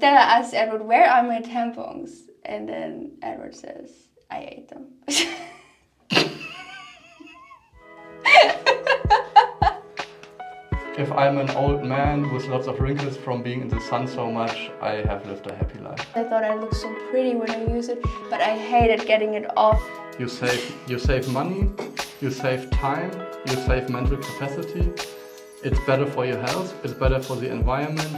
Then I asked Edward, where are my tampons? And then Edward says, I ate them. If I'm an old man with lots of wrinkles from being in the sun so much, I have lived a happy life. I thought I looked so pretty when I used it, but I hated getting it off. You save money, you save time, you save mental capacity. It's better for your health, it's better for the environment,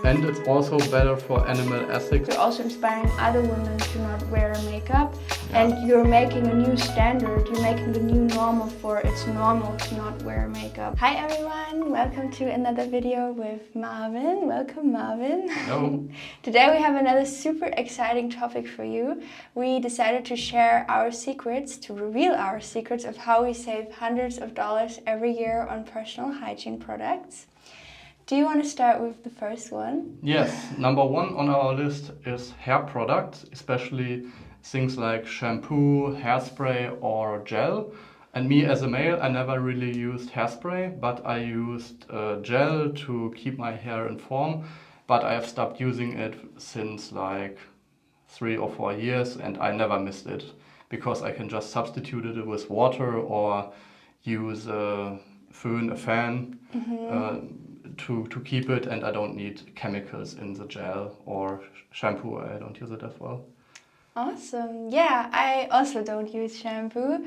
and it's also better for animal ethics. You're also inspiring other women to not wear makeup, and you're making a new standard. You're making the new normal for it's normal to not wear makeup. Hi everyone, welcome to another video with Marvin. Welcome Marvin. Hello. Today we have another super exciting topic for you. We decided to share our secrets, to reveal our secrets of how we save hundreds of dollars every year on personal hygiene products. Do you want to start with the first one? Yes, number one on our list is hair products, especially things like shampoo, hairspray or gel. And me as a male, I never really used hairspray, but I used gel to keep my hair in form. But I have stopped using it since like 3 or 4 years and I never missed it because I can just substitute it with water or use a fan. To keep it, and I don't need chemicals in the gel or shampoo. I don't use it as well. Awesome. Yeah, I also don't use shampoo.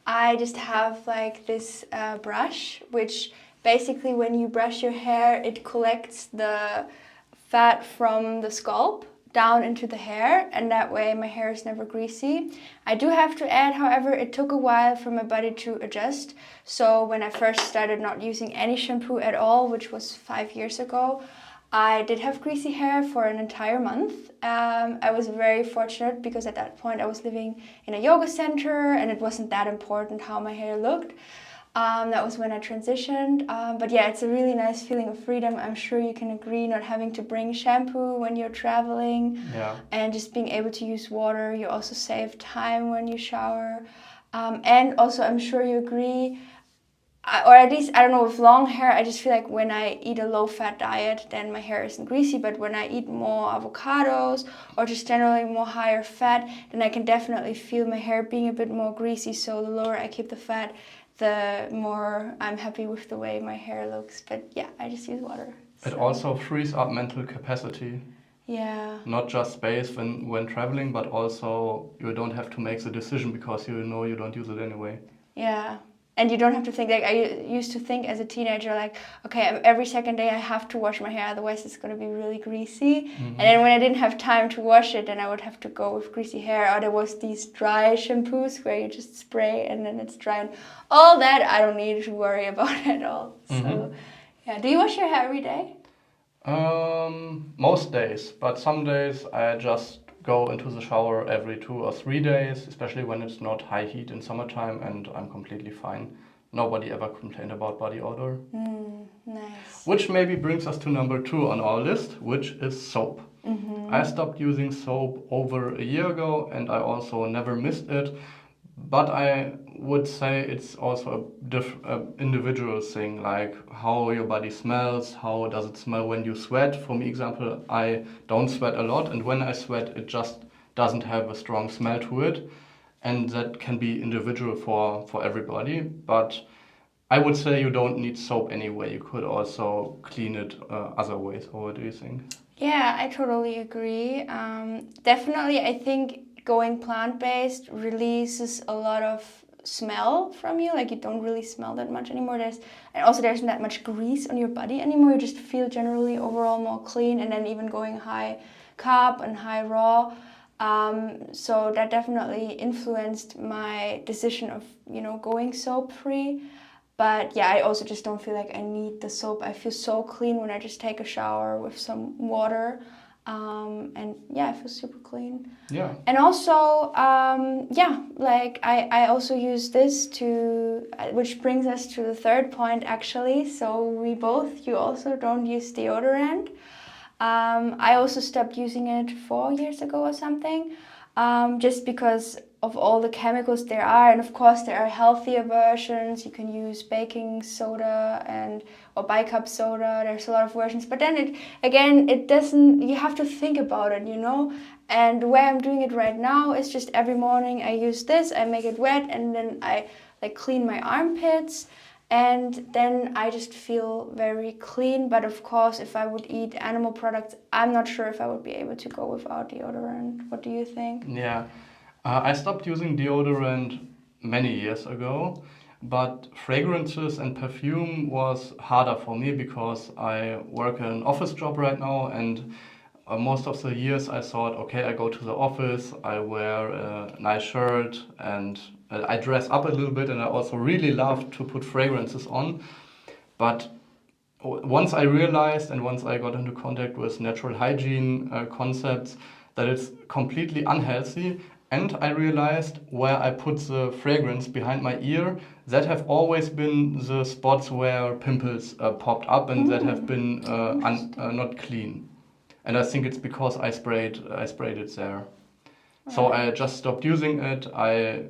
I just have like this brush, which basically when you brush your hair, it collects the fat from the scalp down into the hair, and that way my hair is never greasy. I do have to add, however, it took a while for my body to adjust. So when I first started not using any shampoo at all, which was 5 years ago, I did have greasy hair for an entire month. I was very fortunate because at that point I was living in a yoga center and it wasn't that important how my hair looked. That was when I transitioned. But yeah, it's a really nice feeling of freedom. I'm sure you can agree, not having to bring shampoo when you're traveling. Yeah. And just being able to use water. You also save time when you shower. And also, I'm sure you agree, or at least, I don't know, with long hair, I just feel like when I eat a low-fat diet, then my hair isn't greasy. But when I eat more avocados or just generally more higher fat, then I can definitely feel my hair being a bit more greasy. So the lower I keep the fat, the more I'm happy with the way my hair looks. But yeah, I just use water. It also frees up mental capacity. Yeah. Not just space when traveling, but also you don't have to make the decision because you know you don't use it anyway. Yeah. And you don't have to think, like I used to think as a teenager, like, okay, every second day I have to wash my hair, otherwise it's going to be really greasy. Mm-hmm. And then when I didn't have time to wash it, then I would have to go with greasy hair. Or there was these dry shampoos where you just spray and then it's dry. And all that I don't need to worry about at all. Mm-hmm. So, yeah. Do you wash your hair every day? Most days, but some days I just go into the shower every 2 or 3 days, especially when it's not high heat in summertime, and I'm completely fine. Nobody ever complained about body odor. Nice. Which maybe brings us to number 2 on our list, which is soap. Mm-hmm. I stopped using soap over a year ago and I also never missed it. But I would say it's also a individual thing, like how your body smells, how does it smell when you sweat. For me, example, I don't sweat a lot, and when I sweat, it just doesn't have a strong smell to it. And that can be individual for everybody. But I would say you don't need soap anyway. You could also clean it other ways. Or what do you think? Yeah, I totally agree. Definitely, I think going plant-based releases a lot of smell from you. Like you don't really smell that much anymore. There's not that much grease on your body anymore. You just feel generally overall more clean. And then even going high carb and high raw. So that definitely influenced my decision of, going soap-free. But yeah, I also just don't feel like I need the soap. I feel so clean when I just take a shower with some water. And yeah, I feel super clean. Yeah. And also, like I also use this which brings us to the third point actually. So you also don't use deodorant. I also stopped using it 4 years ago or something. Just because of all the chemicals there are, and of course there are healthier versions. You can use baking soda or bicarb soda. There's a lot of versions, but then it doesn't. You have to think about it, you know. And the way I'm doing it right now is just every morning I use this. I make it wet, and then I like clean my armpits. And then I just feel very clean. But of course, if I would eat animal products, I'm not sure if I would be able to go without deodorant. What do you think? Yeah, I stopped using deodorant many years ago, but fragrances and perfume was harder for me because I work in an office job right now, and most of the years I thought, okay, I go to the office, I wear a nice shirt, and I dress up a little bit, and I also really love to put fragrances on. But once I realized and once I got into contact with natural hygiene concepts, that it's completely unhealthy. And I realized where I put the fragrance behind my ear, that have always been the spots where pimples popped up and that have been not clean. And I think it's because I sprayed it there. So I just stopped using it. I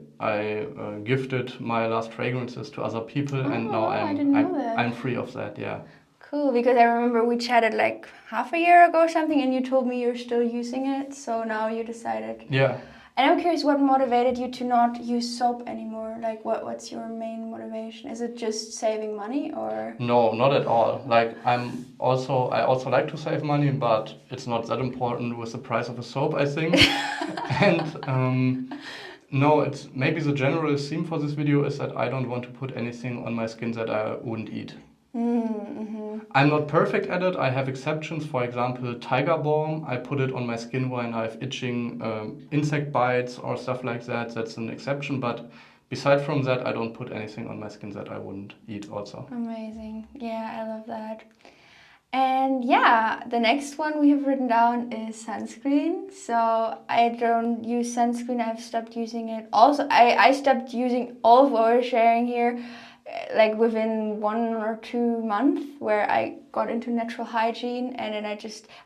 gifted my last fragrances to other people, and now I'm free of that. Yeah. Cool, because I remember we chatted like half a year ago or something, and you told me you're still using it. So now you decided. Yeah. And I'm curious, what motivated you to not use soap anymore? Like, what's your main motivation? Is it just saving money, or? No, not at all. Like I also like to save money, but it's not that important with the price of a soap, I think. And no, it's maybe the general theme for this video is that I don't want to put anything on my skin that I wouldn't eat. Mm-hmm. I'm not perfect at it. I have exceptions. For example, Tiger Balm. I put it on my skin when I have itching insect bites or stuff like that. That's an exception. But beside from that, I don't put anything on my skin that I wouldn't eat also. Amazing. Yeah, I love that. And yeah, the next one we have written down is sunscreen. So I don't use sunscreen. I've stopped using it. Also, I stopped using all of what we're sharing here like within 1 or 2 months, where I got into natural hygiene, and then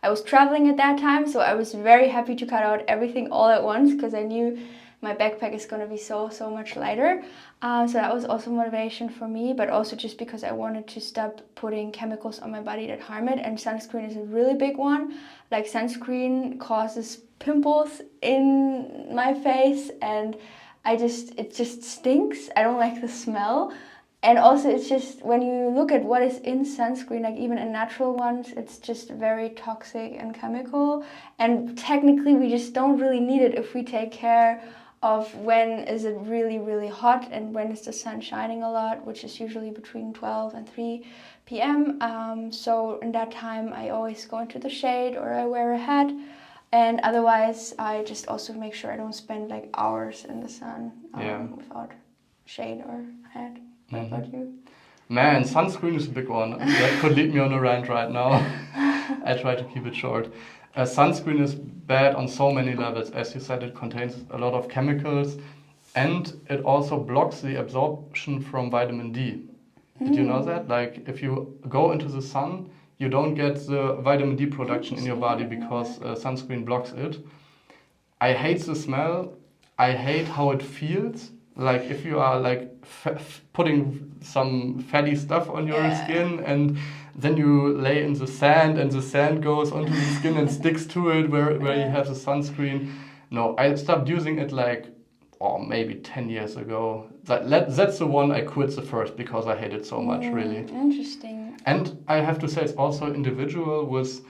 I was traveling at that time, so I was very happy to cut out everything all at once because I knew my backpack is going to be so much lighter. So that was also motivation for me, but also just because I wanted to stop putting chemicals on my body that harm it, and sunscreen is a really big one. Like sunscreen causes pimples in my face, and it just stinks. I don't like the smell. And also, it's just, when you look at what is in sunscreen, like even in natural ones, it's just very toxic and chemical. And technically, we just don't really need it if we take care of when is it really, really hot and when is the sun shining a lot, which is usually between 12 and 3 p.m. So in that time, I always go into the shade or I wear a hat. And otherwise, I just also make sure I don't spend like hours in the sun without shade or hat. What about you? Man, sunscreen is a big one. That could lead me on a rant right now. I try to keep it short. Sunscreen is bad on so many levels. As you said, it contains a lot of chemicals, and it also blocks the absorption from vitamin D. Did you know that? Like, if you go into the sun, you don't get the vitamin D production in your body because sunscreen blocks it. I hate the smell. I hate how it feels. Like if you are like putting some fatty stuff on your skin, and then you lay in the sand and the sand goes onto the skin and sticks to it where you have the sunscreen. No, I stopped using it like maybe 10 years ago. That's the one I quit the first because I hate it so much, really. Interesting. And I have to say it's also individual with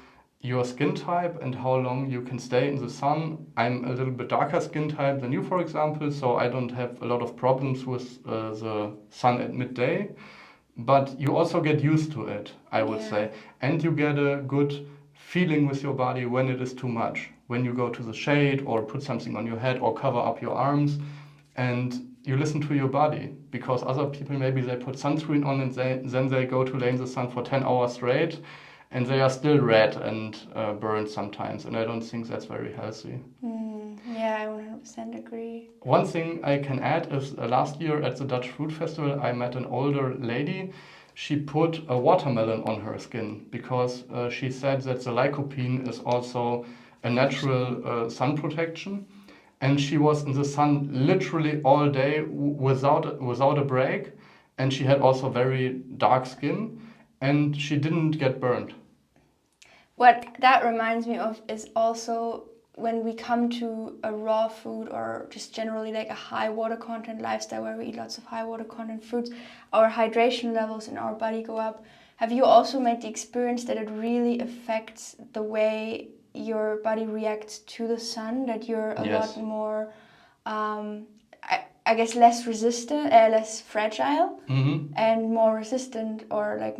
your skin type and how long you can stay in the sun. I'm a little bit darker skin type than you, for example, so I don't have a lot of problems with the sun at midday. But you also get used to it, I would say. And you get a good feeling with your body when it is too much. When you go to the shade or put something on your head or cover up your arms, and you listen to your body. Because other people, maybe they put sunscreen on and then they go to lay in the sun for 10 hours straight, and they are still red and burned sometimes, and I don't think that's very healthy. Yeah, I 100% agree. One thing I can add is last year at the Dutch Fruit Festival, I met an older lady. She put a watermelon on her skin because she said that the lycopene is also a natural sun protection. and she was in the sun literally all day without a break, and she had also very dark skin, and she didn't get burned. What that reminds me of is also when we come to a raw food or just generally like a high water content lifestyle where we eat lots of high water content foods, our hydration levels in our body go up. Have you also made the experience that it really affects the way your body reacts to the sun, that you're a Yes. lot more, I guess, less resistant, less fragile, and more resistant, or like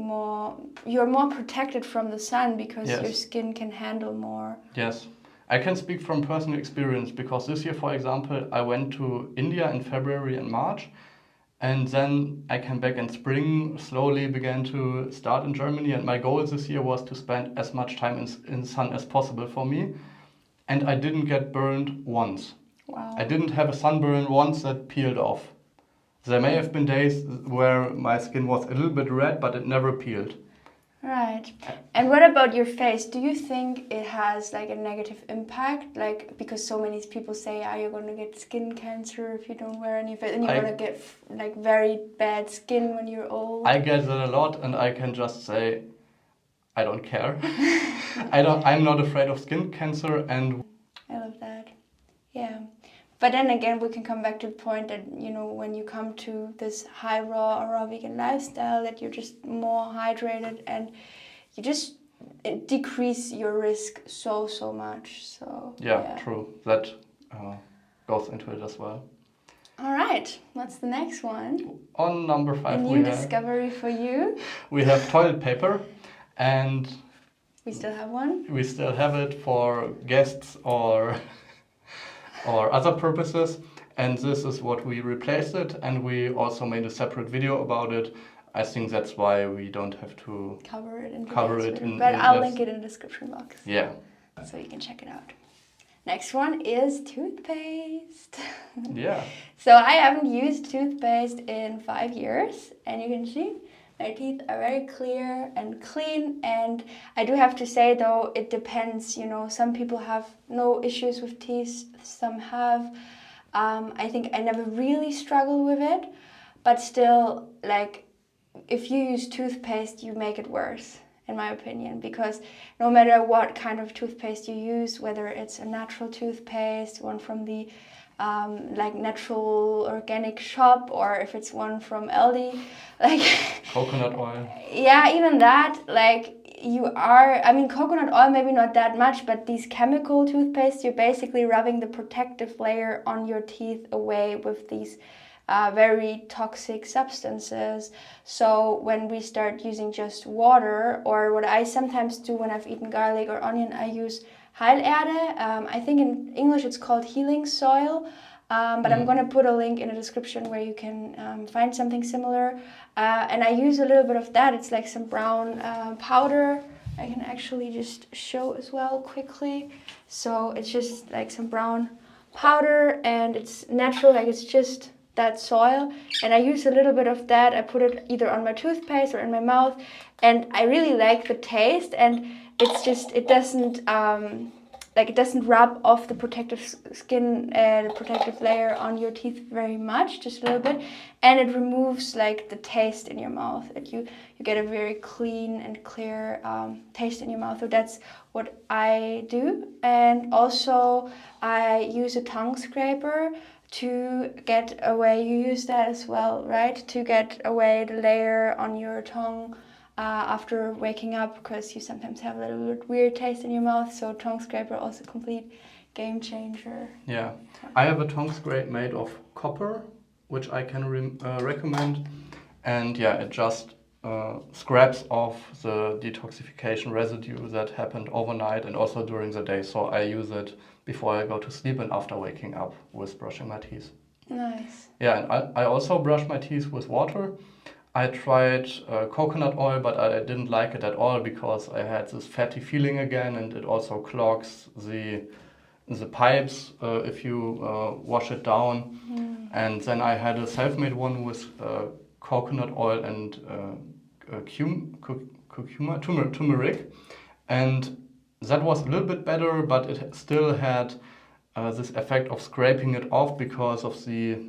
you're more protected from the sun because Yes. your skin can handle more? Yes. I can speak from personal experience because this year, for example, I went to India in February and March, and then I came back in spring, slowly began to start in Germany, and my goal this year was to spend as much time in sun as possible for me, and I didn't get burned once. Wow. I didn't have a sunburn once that peeled off. There may have been days where my skin was a little bit red, but it never peeled. Right. And what about your face? Do you think it has like a negative impact? Like, because so many people say, you're going to get skin cancer if you don't wear any face, and you're going to get like very bad skin when you're old. I get that a lot, and I can just say, I don't care. I'm not afraid of skin cancer, and I love that. Yeah. But then again, we can come back to the point that, when you come to this high raw or raw vegan lifestyle, that you're just more hydrated and you just decrease your risk so much. So yeah, true. That goes into it as well. All right. What's the next one? On number 5, a new discovery for you. We have toilet paper, and we still have one. We still have it for guests or other purposes, and this is what we replaced it, and we also made a separate video about it. I think that's why we don't have to cover it in but I'll link it in the description box. Yeah. So you can check it out. Next one is toothpaste. Yeah. So I haven't used toothpaste in 5 years, and you can see my teeth are very clear and clean, and I do have to say though, it depends, some people have no issues with teeth, some have. I think I never really struggled with it, but still, like, if you use toothpaste, you make it worse, in my opinion, because no matter what kind of toothpaste you use, whether it's a natural toothpaste, one from the like natural organic shop, or if it's one from Aldi, like coconut oil. Yeah, even that, like coconut oil maybe not that much, but these chemical toothpaste, you're basically rubbing the protective layer on your teeth away with these very toxic substances. So when we start using just water, or what I sometimes do when I've eaten garlic or onion, I use Heilerde. I think in English it's called healing soil, but I'm going to put a link in the description where you can find something similar. And I use a little bit of that. It's like some brown powder. I can actually just show as well quickly. So it's just like some brown powder, and it's natural, like it's just that soil. And I use a little bit of that. I put it either on my toothpaste or in my mouth, and I really like the taste, and it's just, it doesn't rub off the protective skin, the protective layer on your teeth very much, just a little bit, and it removes like the taste in your mouth. You get a very clean and clear taste in your mouth. So that's what I do. And also I use a tongue scraper to get away, you use that as well, right? To get away the layer on your tongue after waking up, because you sometimes have a little bit weird taste in your mouth. So tongue scraper, also complete game changer. Yeah, I have a tongue scrape made of copper, which I can recommend, and yeah, it just scrapes off the detoxification residue that happened overnight and also during the day. So I use it before I go to sleep and after waking up with brushing my teeth. Nice. Yeah, and I also brush my teeth with water. I tried coconut oil, but I didn't like it at all because I had this fatty feeling again, and it also clogs the pipes if you wash it down. And then I had a self-made one with coconut oil and turmeric, and that was a little bit better, but it still had this effect of scraping it off because of the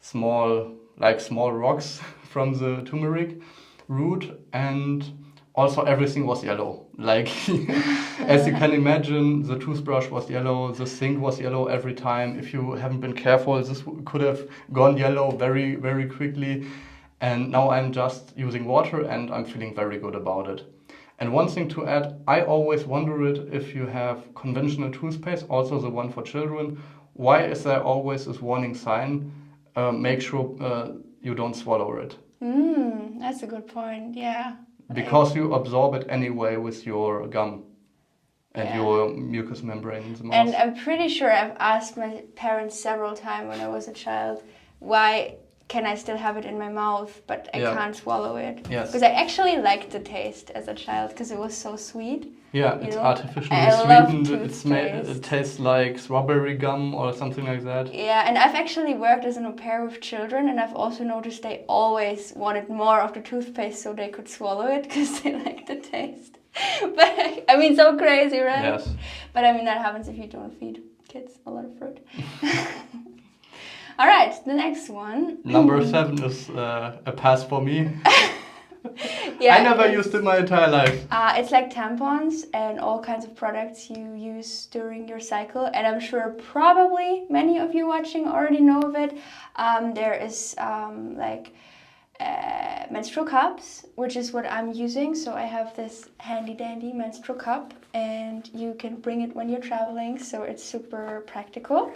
small rocks from the turmeric root, and also everything was yellow. Like as you can imagine, the toothbrush was yellow, the sink was yellow every time. If you haven't been careful, this could have gone yellow very, very quickly. And now I'm just using water and I'm feeling very good about it. And one thing to add, I always wondered if you have conventional toothpaste, also the one for children, why is there always this warning sign? Make sure you don't swallow it. That's a good point, yeah. Because you absorb it anyway with your gum and your mucous membrane in the mouth. And I'm pretty sure I've asked my parents several times when I was a child, why can I still have it in my mouth, but I can't swallow it? Yes. Because I actually liked the taste as a child because it was so sweet. Yeah, it's artificially I sweetened. It tastes like strawberry gum or something like that. Yeah, and I've actually worked as an au pair with children, and I've also noticed they always wanted more of the toothpaste so they could swallow it because they like the taste. But I mean, so crazy, right? Yes. But I mean, that happens if you don't feed kids a lot of fruit. All right, the next one. Number 7 is a pass for me. Yeah, I never used it my entire life. It's like tampons and all kinds of products you use during your cycle, and I'm sure probably many of you watching already know of it. There is menstrual cups, which is what I'm using. So I have this handy dandy menstrual cup, and you can bring it when you're traveling, so it's super practical.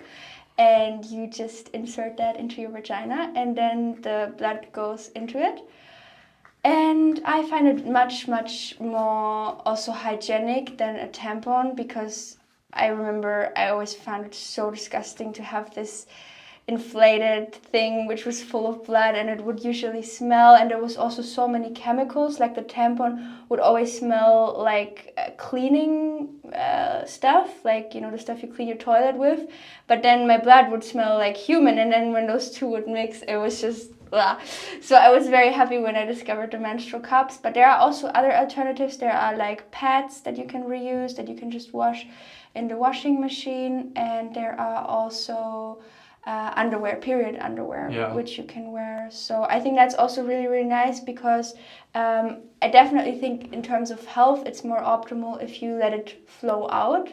And you just insert that into your vagina, and then the blood goes into it. And I find it much, much more also hygienic than a tampon, because I remember I always found it so disgusting to have this inflated thing which was full of blood, and it would usually smell, and there was also so many chemicals. Like the tampon would always smell like cleaning stuff, like, you know, the stuff you clean your toilet with, but then my blood would smell like human, and then when those two would mix, it was just blah. So I was very happy when I discovered the menstrual cups. But there are also other alternatives. There are like pads that you can reuse, that you can just wash in the washing machine, and there are also period underwear, which you can wear. So I think that's also really, really nice, because I definitely think in terms of health, it's more optimal if you let it flow out,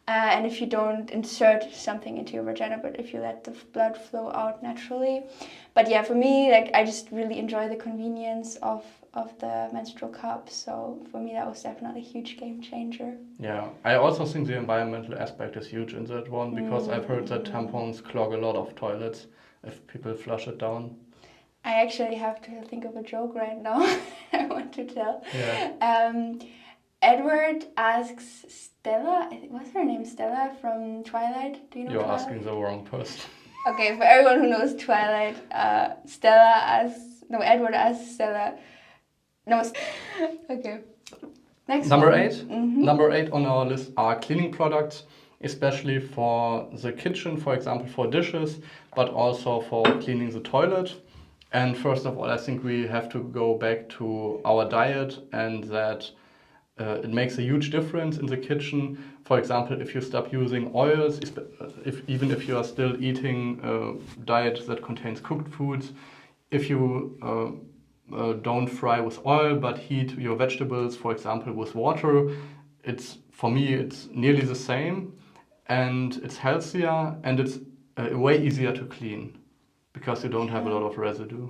and if you don't insert something into your vagina, but if you let the blood flow out naturally. But yeah, for me, like, I just really enjoy the convenience of the menstrual cup. So for me, that was definitely a huge game changer. Yeah, I also think the environmental aspect is huge in that one, because I've heard that tampons clog a lot of toilets if people flush it down. I actually have to think of a joke right now I want to tell. Yeah. Edward asks Stella, what's her name, Stella from Twilight? Do you know You're Twilight? asking the wrong person. Okay, for everyone who knows Twilight, Edward asks Stella. No, okay. Next Number one. 8. Mm-hmm. Number 8 on our list are cleaning products, especially for the kitchen, for example, for dishes, but also for cleaning the toilet. And first of all, I think we have to go back to our diet, and that it makes a huge difference in the kitchen. For example, if you stop using oils, even if you are still eating a diet that contains cooked foods, if you don't fry with oil but heat your vegetables, for example, with water, for me it's nearly the same, and it's healthier, and it's way easier to clean because you don't have a lot of residue.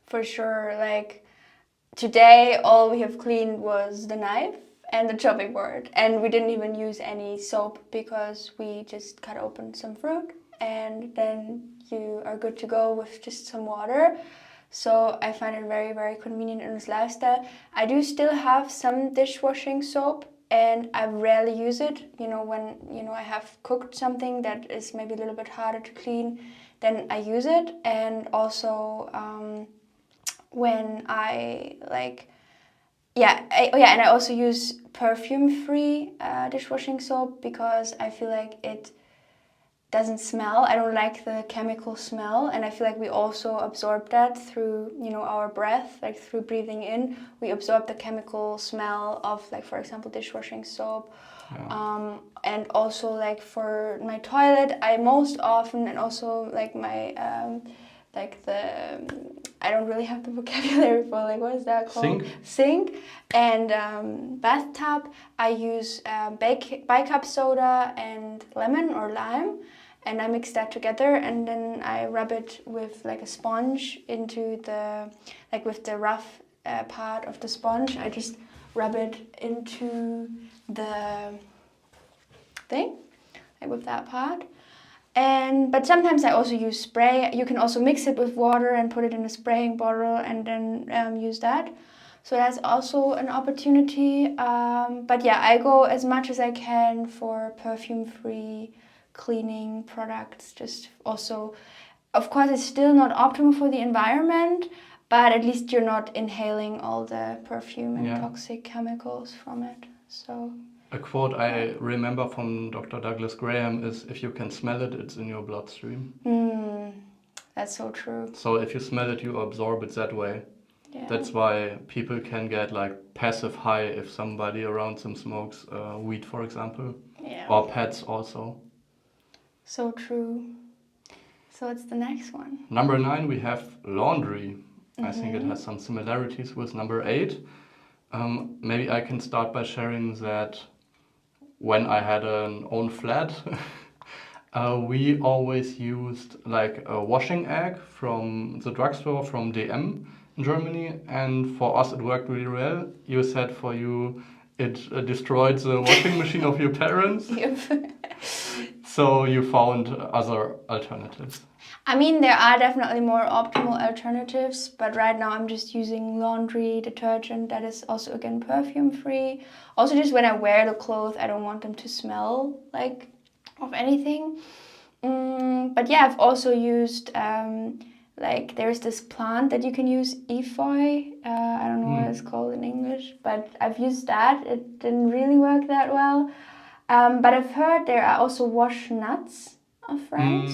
For sure. Like today, all we have cleaned was the knife and the chopping board, and we didn't even use any soap because we just cut open some fruit, and then you are good to go with just some water. So I find it very, very convenient in this lifestyle. I do still have some dishwashing soap, and I rarely use it. You know, when I have cooked something that is maybe a little bit harder to clean, then I use it. And also when I and I also use perfume-free dishwashing soap, because I feel like it doesn't smell. I don't like the chemical smell, and I feel like we also absorb that through, our breath, like through breathing in. We absorb the chemical smell of, like, for example, dishwashing soap Yeah. And also like for my toilet, I most often, and also like my like the I don't really have the vocabulary for like what is that called? Sink and bathtub. I use bicarb soda and lemon or lime, and I mix that together, and then I rub it with like a sponge into the like with the rough part of the sponge. I just rub it into the thing, like with that part. But sometimes I also use spray. You can also mix it with water and put it in a spraying bottle and then use that. So that's also an opportunity. But yeah, I go as much as I can for perfume-free cleaning products. Just also, of course, it's still not optimal for the environment, but at least you're not inhaling all the perfume and toxic chemicals from it. So. A quote I remember from Dr. Douglas Graham is, if you can smell it, it's in your bloodstream. That's so true. So if you smell it, you absorb it that way. Yeah. That's why people can get like passive high if somebody around them smokes weed, for example. Yeah. Or pets also. So true. So what's the next one? Number 9, we have laundry. I think it has some similarities with number 8. Maybe I can start by sharing that when I had an own flat, we always used like a washing egg from the drugstore from DM in Germany, and for us it worked really well. You said for you it destroyed the washing machine of your parents. Yep. So you found other alternatives. I mean, there are definitely more optimal alternatives, but right now I'm just using laundry detergent that is also, again, perfume-free. Also, just when I wear the clothes, I don't want them to smell like of anything. But yeah, I've also used, like, there's this plant that you can use, Efeu. I don't know what it's called in English, but I've used that. It didn't really work that well. But I've heard there are also wash nuts of France,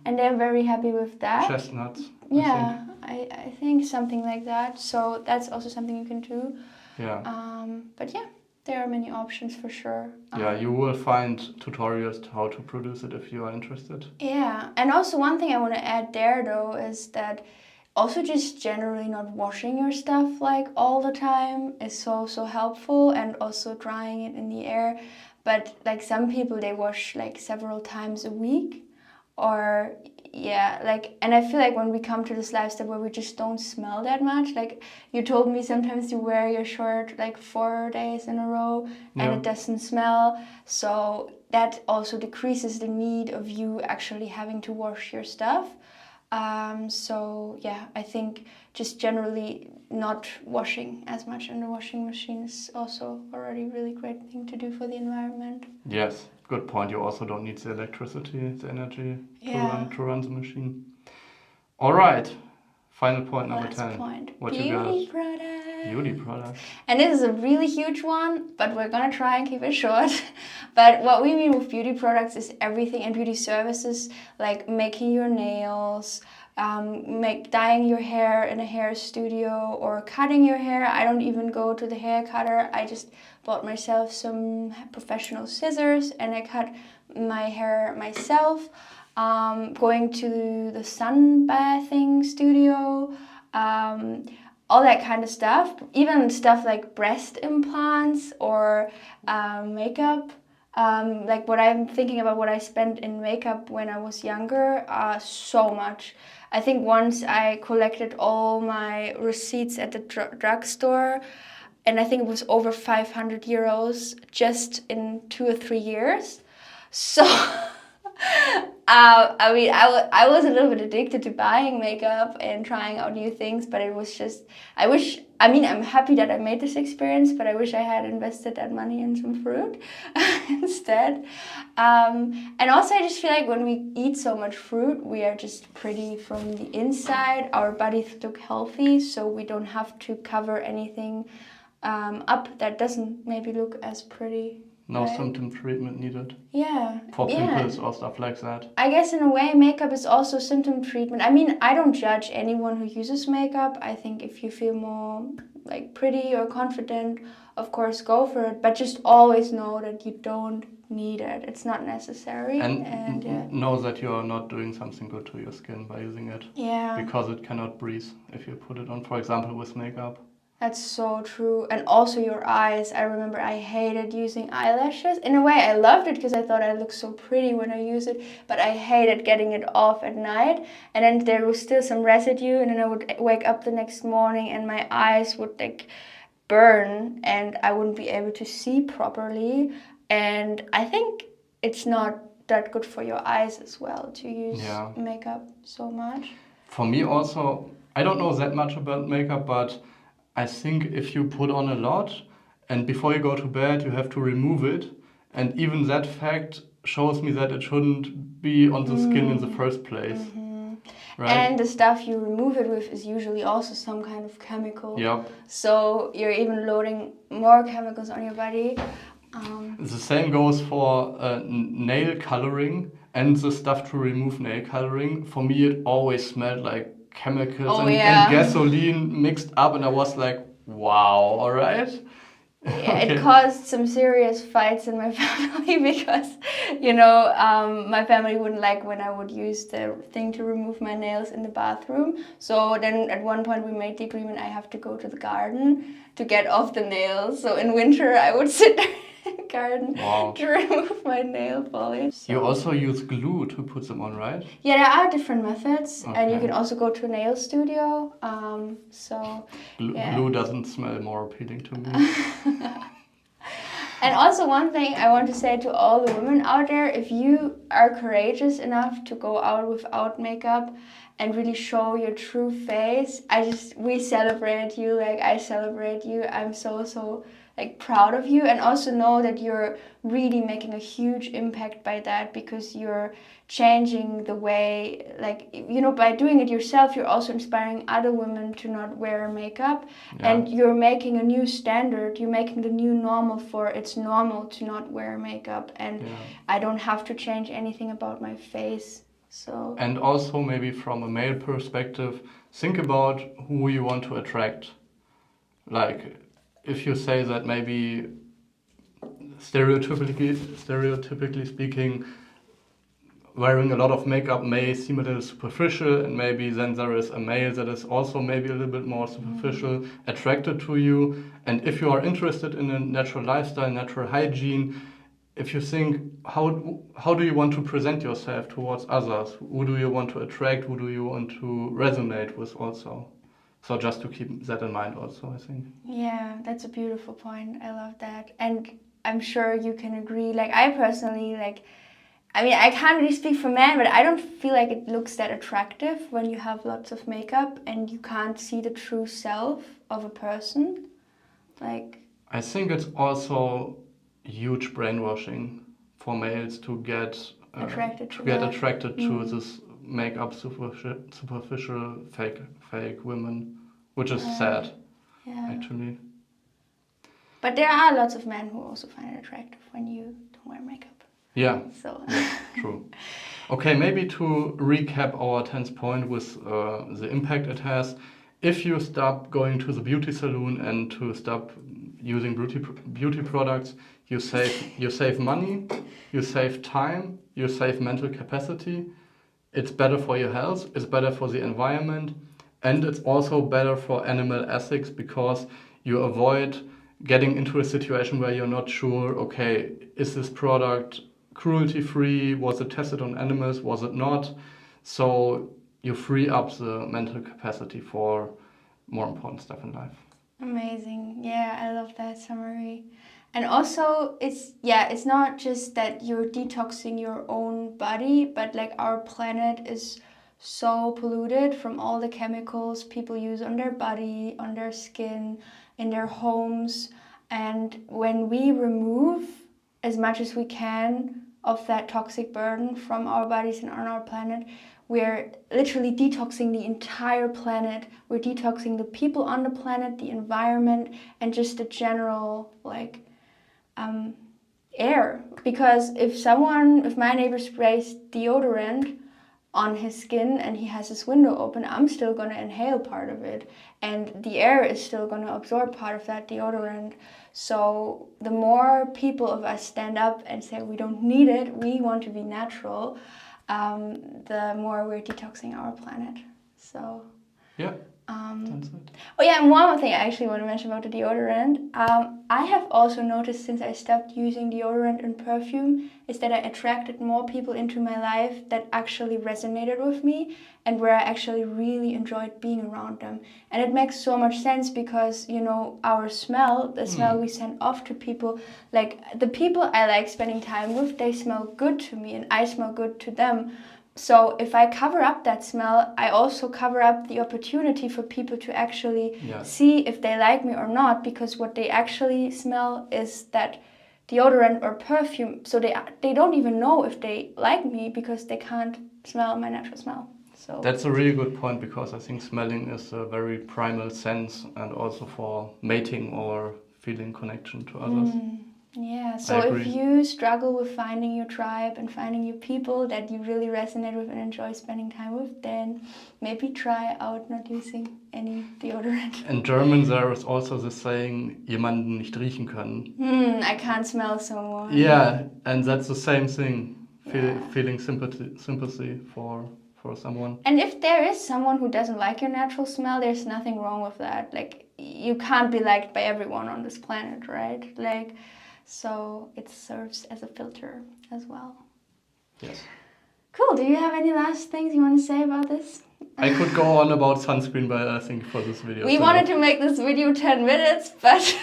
and they're very happy with that. Chestnuts. Yeah, I think something like that. So that's also something you can do. Yeah. But yeah, there are many options for sure. Yeah, you will find tutorials how to produce it if you are interested. Yeah, and also one thing I want to add there though is that also just generally not washing your stuff like all the time is so helpful, and also drying it in the air. But like some people, they wash like several times a week, or yeah, like, and I feel like when we come to this lifestyle where we just don't smell that much, like you told me sometimes you wear your shirt like 4 days in a row and it doesn't smell. So that also decreases the need of you actually having to wash your stuff. So yeah, I think just generally not washing as much in the washing machine is also already a really great thing to do for the environment. Yes, good point. You also don't need the electricity, the energy to run the machine. All right, final point, number 10. Point. What Beauty you got? products. Beauty products. And this is a really huge one, but we're gonna try and keep it short. But what we mean with beauty products is everything, and beauty services like making your nails, dyeing your hair in a hair studio, or cutting your hair. I don't even go to the hair cutter. I just bought myself some professional scissors and I cut my hair myself. Going to the sunbathing studio, all that kind of stuff. Even stuff like breast implants or makeup. Like what I'm thinking about what I spent in makeup when I was younger, so much. I think once I collected all my receipts at the drugstore, and I think it was over 500 euros just in 2 or 3 years. So, I mean, I was a little bit addicted to buying makeup and trying out new things, but it was just, I'm happy that I made this experience, but I wish I had invested that money in some fruit instead. And also I just feel like when we eat so much fruit, we are just pretty from the inside. Our bodies look healthy, so we don't have to cover anything up that doesn't maybe look as pretty. No symptom treatment needed. Yeah. For pimples or stuff like that. I guess in a way makeup is also symptom treatment. I mean, I don't judge anyone who uses makeup. I think if you feel more like pretty or confident of course go for it, but just always know that you don't need it. It's not necessary. And yeah. know that you are not doing something good to your skin by using it. Yeah. Because it cannot breathe if you put it on, for example, with makeup. That's so true. And also your eyes. I remember I hated using eyelashes. In a way, I loved it because I thought I looked so pretty when I used it, but I hated getting it off at night. And then there was still some residue, and then I would wake up the next morning and my eyes would like burn and I wouldn't be able to see properly. And I think it's not that good for your eyes as well to use makeup so much. For me also, I don't know that much about makeup, but I think if you put on a lot and before you go to bed you have to remove it, and even that fact shows me that it shouldn't be on the skin in the first place. Right? And the stuff you remove it with is usually also some kind of chemical. Yep. So you're even loading more chemicals on your body. The same goes for nail coloring and the stuff to remove nail coloring. For me it always smelled like chemicals and gasoline mixed up, and I was like, wow, all right. Yeah, okay. It caused some serious fights in my family because, my family wouldn't like when I would use the thing to remove my nails in the bathroom. So then at one point we made the agreement I have to go to the garden to get off the nails. So in winter I would sit there in the garden to remove my nail polish. So. You also use glue to put them on, right? Yeah, there are different methods, and you can also go to a nail studio. Glue doesn't smell more appealing to me. And also one thing I want to say to all the women out there, if you are courageous enough to go out without makeup and really show your true face, we celebrate you, like I celebrate you. I'm so proud of you, and also know that you're really making a huge impact by that, because you're changing the way, by doing it yourself, you're also inspiring other women to not wear makeup, and you're making a new standard, you're making the new normal for it's normal to not wear makeup, and I don't have to change anything about my face. So. And also maybe from a male perspective, think about who you want to attract. Like, if you say that maybe stereotypically speaking, wearing a lot of makeup may seem a little superficial, and maybe then there is a male that is also maybe a little bit more superficial, attracted to you. And if you are interested in a natural lifestyle, natural hygiene, if you think, how do you want to present yourself towards others? Who do you want to attract? Who do you want to resonate with also? So just to keep that in mind also, I think. Yeah, that's a beautiful point. I love that. And I'm sure you can agree. Like, I personally, I can't really speak for men, but I don't feel like it looks that attractive when you have lots of makeup and you can't see the true self of a person. I think it's also huge brainwashing for males to get attracted to this makeup superficial fake women, which is sad, actually. But there are lots of men who also find it attractive when you don't wear makeup. Yeah, so. Yeah, true. Okay, maybe to recap our 10th point with the impact it has. If you stop going to the beauty salon and to stop using beauty products, you save money, you save time, you save mental capacity. It's better for your health, it's better for the environment, and it's also better for animal ethics, because you avoid getting into a situation where you're not sure, okay, is this product cruelty-free? Was it tested on animals? Was it not? So you free up the mental capacity for more important stuff in life. Amazing. Yeah, I love that summary. And also, it's not just that you're detoxing your own body, but our planet is so polluted from all the chemicals people use on their body, on their skin, in their homes. And when we remove as much as we can of that toxic burden from our bodies and on our planet, we're literally detoxing the entire planet. We're detoxing the people on the planet, the environment, and just the general air. Because if my neighbor sprays deodorant on his skin and he has his window open, I'm still going to inhale part of it. And the air is still going to absorb part of that deodorant. So the more people of us stand up and say we don't need it, we want to be natural, the more we're detoxing our planet. So yeah, that's it. Oh yeah, and one more thing I actually want to mention about the deodorant. I have also noticed since I stopped using deodorant and perfume is that I attracted more people into my life that actually resonated with me and where I actually really enjoyed being around them. And it makes so much sense because, you know, our smell, the smell we send off to people, like the people I like spending time with, they smell good to me and I smell good to them. So if I cover up that smell, I also cover up the opportunity for people to actually see if they like me or not, because what they actually smell is that deodorant or perfume. So they don't even know if they like me because they can't smell my natural smell. So that's a really good point, because I think smelling is a very primal sense and also for mating or feeling connection to others. Yeah, so if you struggle with finding your tribe and finding your people that you really resonate with and enjoy spending time with, then maybe try out not using any deodorant. In German there is also the saying, jemanden nicht riechen können. I can't smell someone. Yeah, and that's the same thing, feeling sympathy for someone. And if there is someone who doesn't like your natural smell, there's nothing wrong with that. Like, you can't be liked by everyone on this planet, right? Like, so it serves as a filter as well. Yes. Cool. Do you have any last things you want to say about this? I could go on about sunscreen, but I think for this video... We wanted to make this video 10 minutes, but...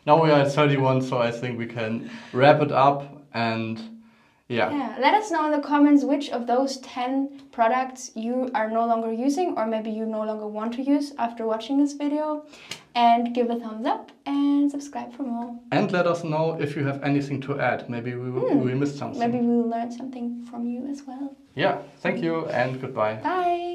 Now we are at 31, so I think we can wrap it up and... Yeah, let us know in the comments which of those 10 products you are no longer using or maybe you no longer want to use after watching this video. And give a thumbs up and subscribe for more. And let us know if you have anything to add. Maybe we missed something. Maybe we'll learn something from you as well. Yeah, thank you and goodbye. Bye.